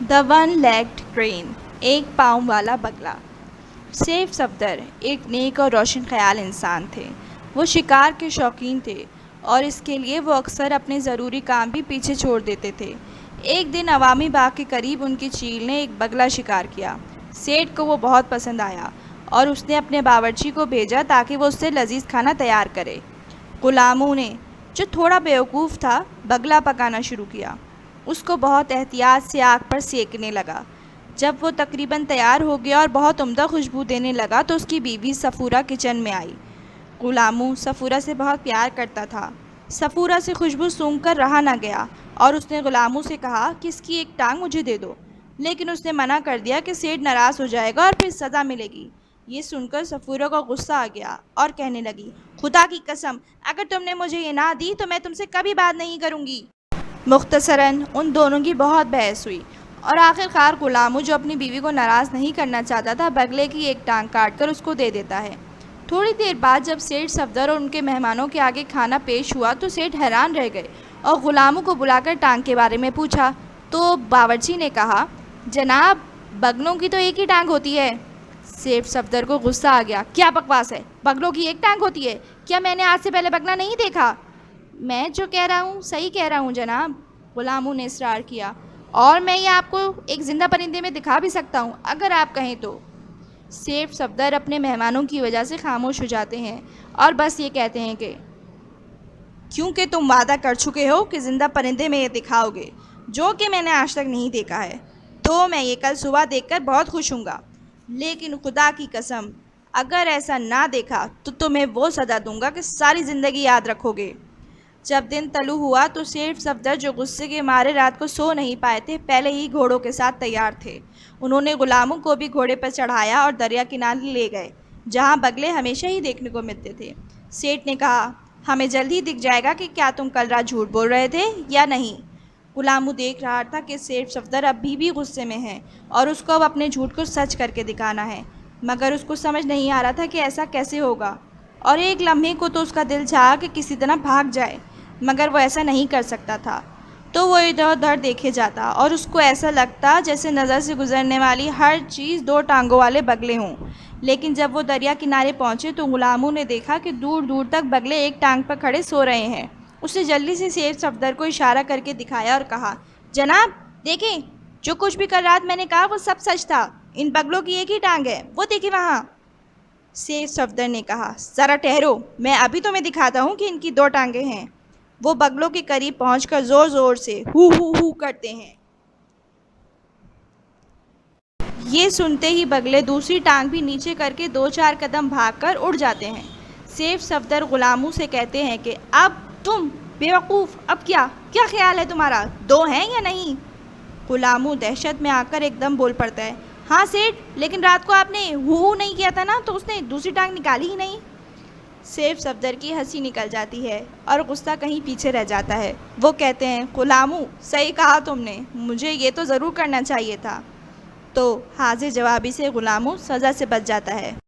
The one legged کرین، ایک پاؤں والا بگلا۔ سیف صفدر ایک نیک اور روشن خیال انسان تھے۔ وہ شکار کے شوقین تھے اور اس کے لیے وہ اکثر اپنے ضروری کام بھی پیچھے چھوڑ دیتے تھے۔ ایک دن عوامی باغ کے قریب ان کی چیل نے ایک بگلا شکار کیا۔ سیٹھ کو وہ بہت پسند آیا اور اس نے اپنے باورچی کو بھیجا تاکہ وہ اس سے لذیذ کھانا تیار کرے۔ غلاموں نے، جو تھوڑا بیوقوف تھا، بگلا پکانا شروع کیا۔ اس کو بہت احتیاط سے آگ پر سینکنے لگا۔ جب وہ تقریباً تیار ہو گیا اور بہت عمدہ خوشبو دینے لگا تو اس کی بیوی صفورہ کچن میں آئی۔ غلاموں صفورہ سے بہت پیار کرتا تھا۔ صفورہ سے خوشبو سونگھ کر رہا نہ گیا اور اس نے غلاموں سے کہا کہ اس کی ایک ٹانگ مجھے دے دو، لیکن اس نے منع کر دیا کہ سیٹھ ناراض ہو جائے گا اور پھر سزا ملے گی۔ یہ سن کر صفورہ کو غصہ آ گیا اور کہنے لگی، خدا کی قسم، اگر تم نے مجھے یہ نہ دی تو میں تم سے کبھی بات نہیں کروں گی۔ مختصراً ان دونوں کی بہت بحث ہوئی اور آخر کار غلاموں، جو اپنی بیوی کو ناراض نہیں کرنا چاہتا تھا، بگلے کی ایک ٹانگ کاٹ کر اس کو دے دیتا ہے۔ تھوڑی دیر بعد جب سیٹھ صفدر اور ان کے مہمانوں کے آگے کھانا پیش ہوا تو سیٹھ حیران رہ گئے اور غلاموں کو بلا کر ٹانگ کے بارے میں پوچھا تو باورچی نے کہا، جناب، بگلوں کی تو ایک ہی ٹانگ ہوتی ہے۔ سیٹھ صفدر کو غصہ آ گیا، کیا بکواس ہے، بگلوں کی ایک ٹانگ ہوتی ہے؟ کیا میں نے آج سے پہلے بگلا نہیں دیکھا؟ میں جو کہہ رہا ہوں صحیح کہہ رہا ہوں جناب، غلاموں نے اصرار کیا، اور میں یہ آپ کو ایک زندہ پرندے میں دکھا بھی سکتا ہوں اگر آپ کہیں تو۔ سیٹھ صفدر اپنے مہمانوں کی وجہ سے خاموش ہو جاتے ہیں اور بس یہ کہتے ہیں کہ کیونکہ تم وعدہ کر چکے ہو کہ زندہ پرندے میں یہ دکھاؤ گے، جو کہ میں نے آج تک نہیں دیکھا ہے، تو میں یہ کل صبح دیکھ کر بہت خوش ہوں گا، لیکن خدا کی قسم اگر ایسا نہ دیکھا تو تمہیں وہ سزا دوں گا کہ ساری زندگی یاد رکھو گے۔ جب دن طلوع ہوا تو سیٹھ صفدر، جو غصے کے مارے رات کو سو نہیں پائے تھے، پہلے ہی گھوڑوں کے ساتھ تیار تھے۔ انہوں نے غلاموں کو بھی گھوڑے پر چڑھایا اور دریا کنارے لے گئے، جہاں بگلے ہمیشہ ہی دیکھنے کو ملتے تھے۔ سیٹھ نے کہا، ہمیں جلد ہی دکھ جائے گا کہ کیا تم کل رات جھوٹ بول رہے تھے یا نہیں۔ غلاموں دیکھ رہا تھا کہ سیٹھ صفدر ابھی بھی غصے میں ہے اور اس کو اب اپنے جھوٹ کو سچ کر کے دکھانا ہے، مگر اس کو سمجھ نہیں آ رہا تھا کہ ایسا کیسے ہوگا، اور ایک لمحے کو تو اس کا دل چاہا کہ کسی طرح بھاگ جائے، مگر وہ ایسا نہیں کر سکتا تھا۔ تو وہ ادھر ادھر دیکھے جاتا اور اس کو ایسا لگتا جیسے نظر سے گزرنے والی ہر چیز دو ٹانگوں والے بگلے ہوں۔ لیکن جب وہ دریا کنارے پہنچے تو غلاموں نے دیکھا کہ دور دور تک بگلے ایک ٹانگ پر کھڑے سو رہے ہیں۔ اس نے جلدی سے سیٹھ صفدر کو اشارہ کر کے دکھایا اور کہا، جناب دیکھیں، جو کچھ بھی کل رات میں نے کہا وہ سب سچ تھا، ان بگلوں کی ایک ہی ٹانگ ہے، وہ دیکھیں وہاں۔ سیٹھ صفدر نے کہا، ذرا ٹھہرو، میں ابھی تمہیں دکھاتا ہوں کہ ان کی دو ٹانگیں ہیں۔ وہ بگلوں کے قریب پہنچ کر زور زور سے ہو ہو ہو کرتے ہیں۔ یہ سنتے ہی بگلے دوسری ٹانگ بھی نیچے کر کے دو چار قدم بھاگ کر اڑ جاتے ہیں۔ سیٹھ صفدر غلاموں سے کہتے ہیں کہ اب تم بیوقوف، اب کیا خیال ہے تمہارا، دو ہیں یا نہیں؟ غلاموں دہشت میں آ کر ایک دم بول پڑتا ہے، ہاں سیٹھ، لیکن رات کو آپ نے ہو نہیں کیا تھا نا، تو اس نے دوسری ٹانگ نکالی ہی نہیں۔ سیٹھ صفدر کی ہنسی نکل جاتی ہے اور غصہ کہیں پیچھے رہ جاتا ہے۔ وہ کہتے ہیں، غلاموں صحیح کہا تم نے، مجھے یہ تو ضرور کرنا چاہیے تھا۔ تو حاضر جوابی سے غلاموں سزا سے بچ جاتا ہے۔